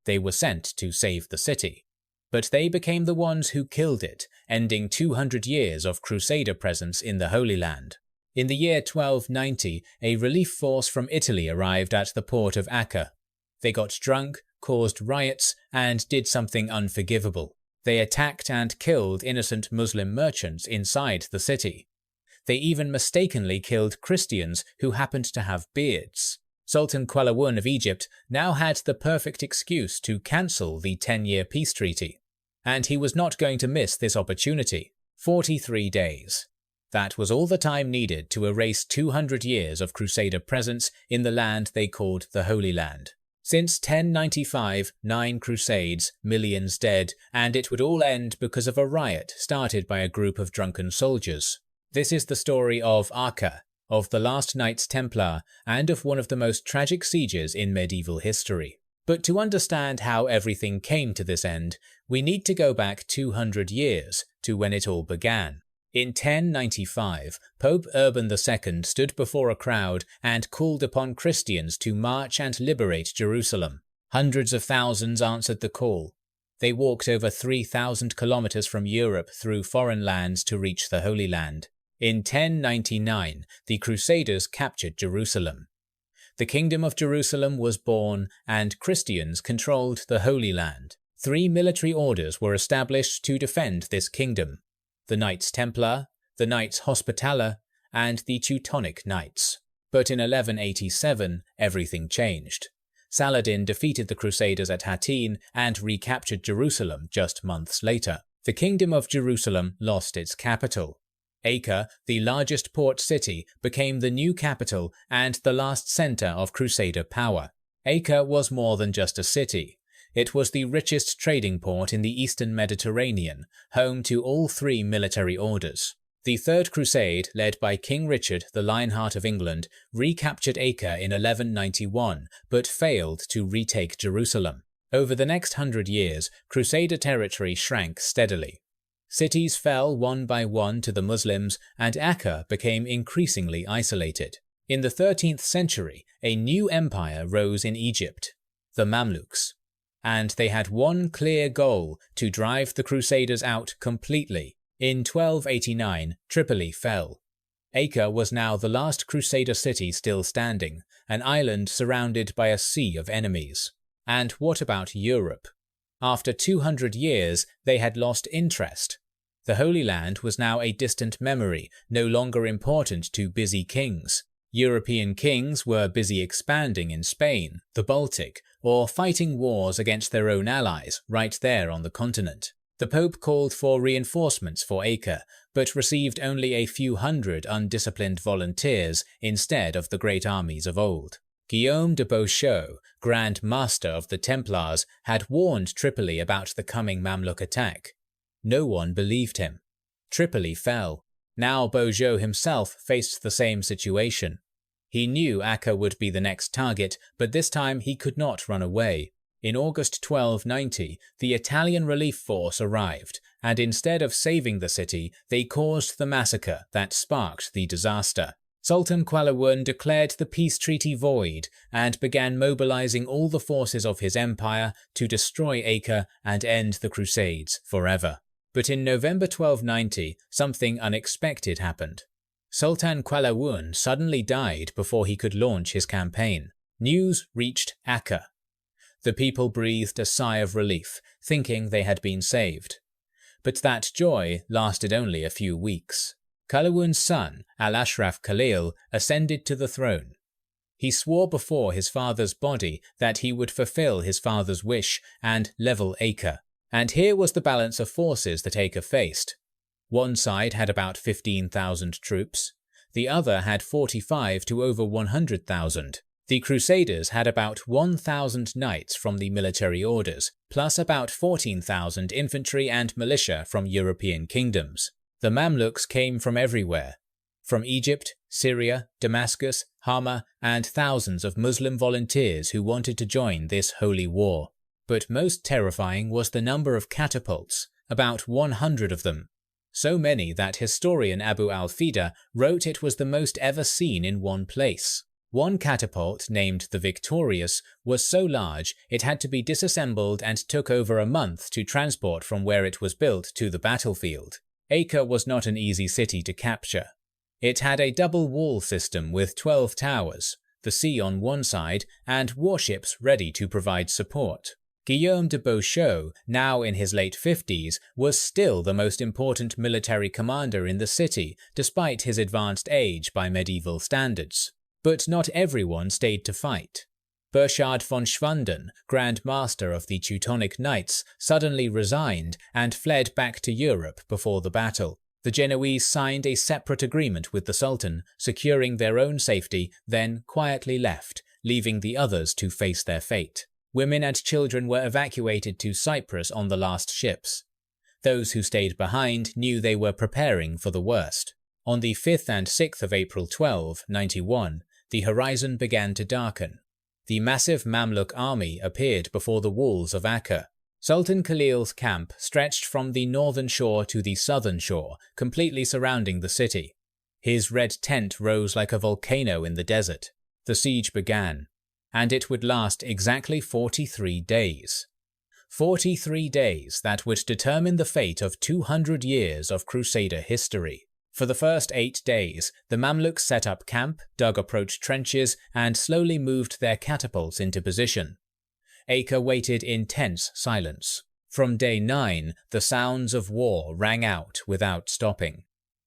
They were sent to save the city. But they became the ones who killed it, ending 200 years of Crusader presence in the Holy Land. In the year 1290, a relief force from Italy arrived at the port of Acre. They got drunk, caused riots, and did something unforgivable. They attacked and killed innocent Muslim merchants inside the city. They even mistakenly killed Christians who happened to have beards. Sultan Qalawun of Egypt now had the perfect excuse to cancel the 10-year peace treaty. And he was not going to miss this opportunity. 43 days. That was all the time needed to erase 200 years of Crusader presence in the land they called the Holy Land. Since 1095, 9 crusades, millions dead, and it would all end because of a riot started by a group of drunken soldiers. This is the story of Acre, of the last Knights Templar, and of one of the most tragic sieges in medieval history. But to understand how everything came to this end, we need to go back 200 years to when it all began. In 1095, Pope Urban II stood before a crowd and called upon Christians to march and liberate Jerusalem. Hundreds of thousands answered the call. They walked over 3,000 kilometers from Europe through foreign lands to reach the Holy Land. In 1099, the Crusaders captured Jerusalem. The Kingdom of Jerusalem was born, and Christians controlled the Holy Land. 3 military orders were established to defend this kingdom: the Knights Templar, the Knights Hospitaller, and the Teutonic Knights. But in 1187, everything changed. Saladin defeated the Crusaders at Hattin and recaptured Jerusalem just months later. The Kingdom of Jerusalem lost its capital. Acre, the largest port city, became the new capital and the last center of Crusader power. Acre was more than just a city. It was the richest trading port in the eastern Mediterranean, home to all 3 military orders. The Third Crusade, led by King Richard the Lionheart of England, recaptured Acre in 1191, but failed to retake Jerusalem. Over the next 100 years, Crusader territory shrank steadily. Cities fell one by one to the Muslims, and Acre became increasingly isolated. In the 13th century, a new empire rose in Egypt, the Mamluks. And they had one clear goal: to drive the Crusaders out completely. In 1289, Tripoli fell. Acre was now the last Crusader city still standing, an island surrounded by a sea of enemies. And what about Europe? After 200 years, they had lost interest. The Holy Land was now a distant memory, no longer important to busy kings. European kings were busy expanding in Spain, the Baltic, or fighting wars against their own allies right there on the continent. The Pope called for reinforcements for Acre, but received only a few hundred undisciplined volunteers instead of the great armies of old. Guillaume de Beaujeu, Grand Master of the Templars, had warned Tripoli about the coming Mamluk attack. No one believed him. Tripoli fell. Now Beaujeu himself faced the same situation. He knew Acre would be the next target, but this time he could not run away. In August 1290, the Italian relief force arrived, and instead of saving the city, they caused the massacre that sparked the disaster. Sultan Qalawun declared the peace treaty void and began mobilizing all the forces of his empire to destroy Acre and end the Crusades forever. But in November 1290, something unexpected happened. Sultan Qalawun suddenly died before he could launch his campaign. News reached Acre. The people breathed a sigh of relief, thinking they had been saved. But that joy lasted only a few weeks. Qalawun's son, Al-Ashraf Khalil, ascended to the throne. He swore before his father's body that he would fulfill his father's wish and level Acre. And here was the balance of forces that Acre faced. One side had about 15,000 troops. The other had 45 to over 100,000. The Crusaders had about 1,000 knights from the military orders, plus about 14,000 infantry and militia from European kingdoms. The Mamluks came from everywhere. From Egypt, Syria, Damascus, Hama, and thousands of Muslim volunteers who wanted to join this holy war. But most terrifying was the number of catapults, about 100 of them. So many that historian Abu al-Fida wrote it was the most ever seen in one place. One catapult, named the Victorious, was so large it had to be disassembled and took over a month to transport from where it was built to the battlefield. Acre was not an easy city to capture. It had a double wall system with 12 towers, the sea on one side, and warships ready to provide support. Guillaume de Beaujeu, now in his late 50s, was still the most important military commander in the city, despite his advanced age by medieval standards. But not everyone stayed to fight. Burchard von Schwanden, Grand Master of the Teutonic Knights, suddenly resigned and fled back to Europe before the battle. The Genoese signed a separate agreement with the Sultan, securing their own safety, then quietly left, leaving the others to face their fate. Women and children were evacuated to Cyprus on the last ships. Those who stayed behind knew they were preparing for the worst. On the 5th and 6th of April 1291, the horizon began to darken. The massive Mamluk army appeared before the walls of Acre. Sultan Khalil's camp stretched from the northern shore to the southern shore, completely surrounding the city. His red tent rose like a volcano in the desert. The siege began, and it would last exactly 43 days. 43 days that would determine the fate of 200 years of Crusader history. For the first 8 days, the Mamluks set up camp, dug approach trenches, and slowly moved their catapults into position. Acre waited in tense silence. From day 9, the sounds of war rang out without stopping.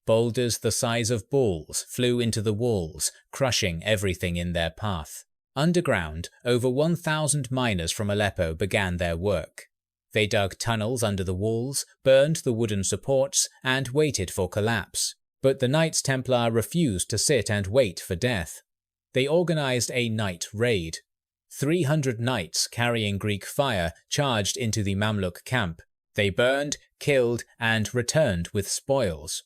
Boulders the size of bulls flew into the walls, crushing everything in their path. Underground, over 1,000 miners from Aleppo began their work. They dug tunnels under the walls, burned the wooden supports, and waited for collapse. But the Knights Templar refused to sit and wait for death. They organized a night raid. 300 knights carrying Greek fire charged into the Mamluk camp. They burned, killed, and returned with spoils.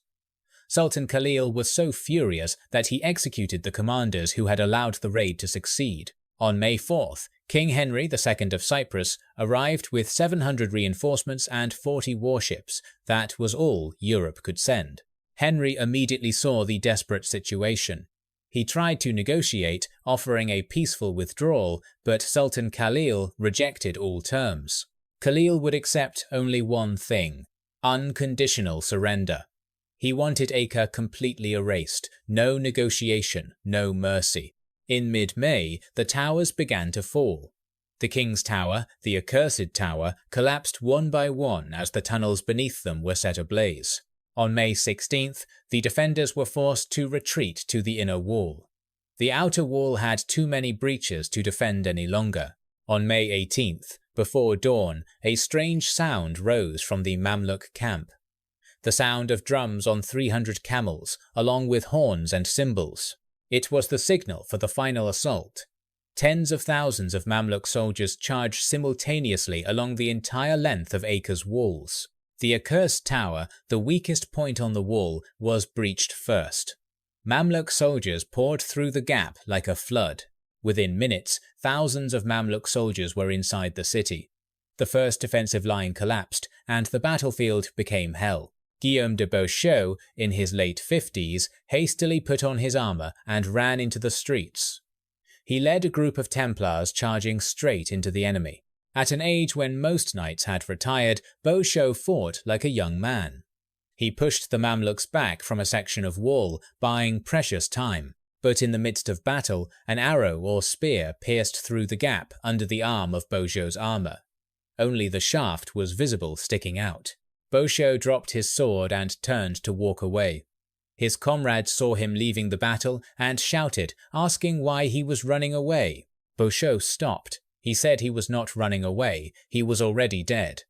Sultan Khalil was so furious that he executed the commanders who had allowed the raid to succeed. On May 4th, King Henry II of Cyprus arrived with 700 reinforcements and 40 warships. That was all Europe could send. Henry immediately saw the desperate situation. He tried to negotiate, offering a peaceful withdrawal, but Sultan Khalil rejected all terms. Khalil would accept only one thing: unconditional surrender. He wanted Acre completely erased, no negotiation, no mercy. In mid-May, the towers began to fall. The King's Tower, the Accursed Tower, collapsed one by one as the tunnels beneath them were set ablaze. On May 16th, the defenders were forced to retreat to the inner wall. The outer wall had too many breaches to defend any longer. On May 18th, before dawn, a strange sound rose from the Mamluk camp. The sound of drums on 300 camels, along with horns and cymbals. It was the signal for the final assault. Tens of thousands of Mamluk soldiers charged simultaneously along the entire length of Acre's walls. The Accursed Tower, the weakest point on the wall, was breached first. Mamluk soldiers poured through the gap like a flood. Within minutes, thousands of Mamluk soldiers were inside the city. The first defensive line collapsed, and the battlefield became hell. Guillaume de Beaujeu, in his late 50s, hastily put on his armor and ran into the streets. He led a group of Templars charging straight into the enemy. At an age when most knights had retired, Beaujeu fought like a young man. He pushed the Mamluks back from a section of wall, buying precious time. But in the midst of battle, an arrow or spear pierced through the gap under the arm of Beaujeu's armor. Only the shaft was visible sticking out. Beaujeu dropped his sword and turned to walk away. His comrades saw him leaving the battle and shouted, asking why he was running away. Beaujeu stopped. He said he was not running away, he was already dead.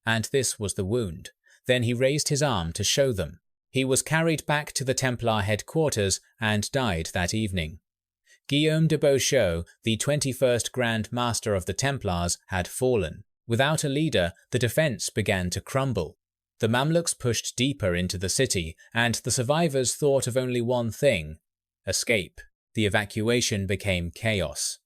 And this was the wound. Then he raised his arm to show them. He was carried back to the Templar headquarters and died that evening. Guillaume de Beaujeu, the 21st Grand Master of the Templars, had fallen. Without a leader, the defense began to crumble. The Mamluks pushed deeper into the city, and the survivors thought of only one thing: escape. The evacuation became chaos.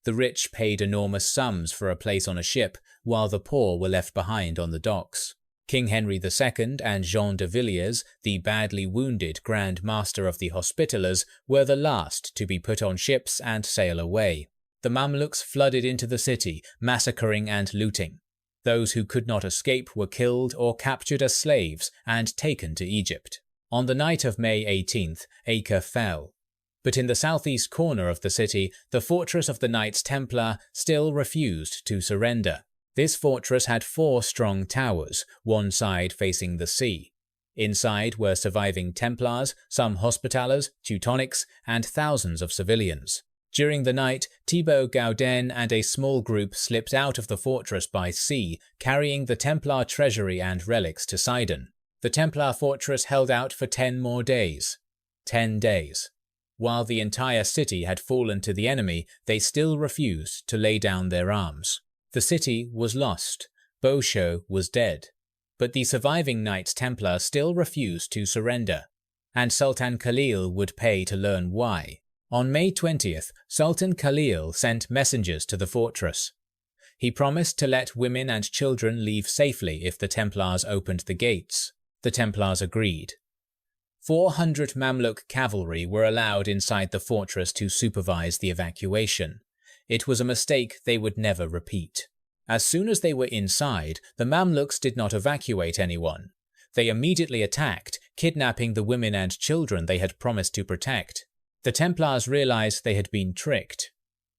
The rich paid enormous sums for a place on a ship, while the poor were left behind on the docks. King Henry II and Jean de Villiers, the badly wounded Grand Master of the Hospitallers, were the last to be put on ships and sail away. The Mamluks flooded into the city, massacring and looting. Those who could not escape were killed or captured as slaves and taken to Egypt. On the night of May 18th, Acre fell. But in the southeast corner of the city, the fortress of the Knights Templar still refused to surrender. This fortress had 4 strong towers, one side facing the sea. Inside were surviving Templars, some Hospitallers, Teutonics, and thousands of civilians. During the night, Thibaut Gaudin and a small group slipped out of the fortress by sea, carrying the Templar treasury and relics to Sidon. The Templar fortress held out for 10 more days. 10 days. While the entire city had fallen to the enemy, they still refused to lay down their arms. The city was lost. Beaujeu was dead. But the surviving Knights Templar still refused to surrender, and Sultan Khalil would pay to learn why. On May 20th, Sultan Khalil sent messengers to the fortress. He promised to let women and children leave safely if the Templars opened the gates. The Templars agreed. 400 Mamluk cavalry were allowed inside the fortress to supervise the evacuation. It was a mistake they would never repeat. As soon as they were inside, the Mamluks did not evacuate anyone. They immediately attacked, kidnapping the women and children they had promised to protect. The Templars realized they had been tricked.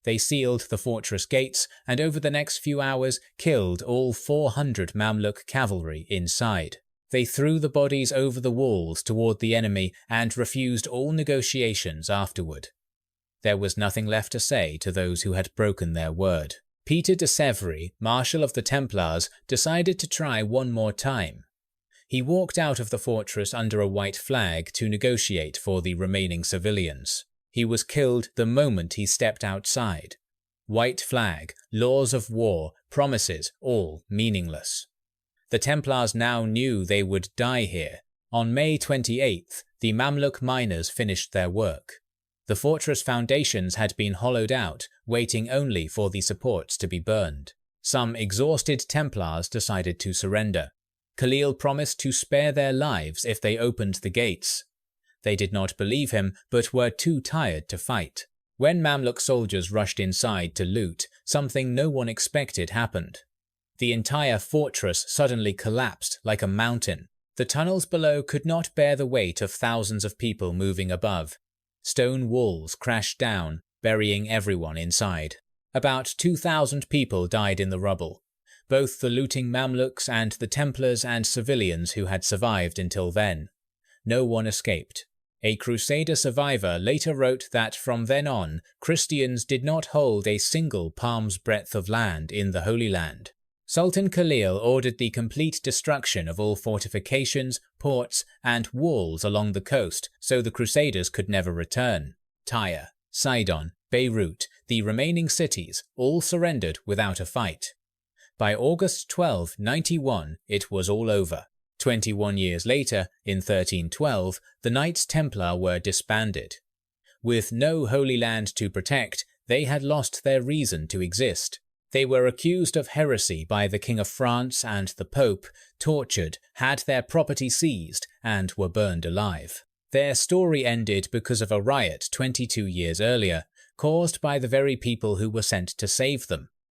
They sealed the fortress gates and over the next few hours killed all 400 Mamluk cavalry inside. They threw the bodies over the walls toward the enemy and refused all negotiations afterward. There was nothing left to say to those who had broken their word. Peter de Sèvres, Marshal of the Templars, decided to try one more time. He walked out of the fortress under a white flag to negotiate for the remaining civilians. He was killed the moment he stepped outside. White flag, laws of war, promises, all meaningless. The Templars now knew they would die here. On May 28th, the Mamluk miners finished their work. The fortress foundations had been hollowed out, waiting only for the supports to be burned. Some exhausted Templars decided to surrender. Khalil promised to spare their lives if they opened the gates. They did not believe him, but were too tired to fight. When Mamluk soldiers rushed inside to loot, something no one expected happened. The entire fortress suddenly collapsed like a mountain. The tunnels below could not bear the weight of thousands of people moving above. Stone walls crashed down, burying everyone inside. About 2,000 people died in the rubble. Both the looting Mamluks and the Templars and civilians who had survived until then. No one escaped. A Crusader survivor later wrote that from then on, Christians did not hold a single palm's breadth of land in the Holy Land. Sultan Khalil ordered the complete destruction of all fortifications, ports, and walls along the coast so the Crusaders could never return. Tyre, Sidon, Beirut, the remaining cities, all surrendered without a fight. By August 1291, it was all over. 21 years later, in 1312, the Knights Templar were disbanded. With no Holy Land to protect, they had lost their reason to exist. They were accused of heresy by the King of France and the Pope, tortured, had their property seized, and were burned alive. Their story ended because of a riot 22 years earlier, caused by the very people who were sent to save them.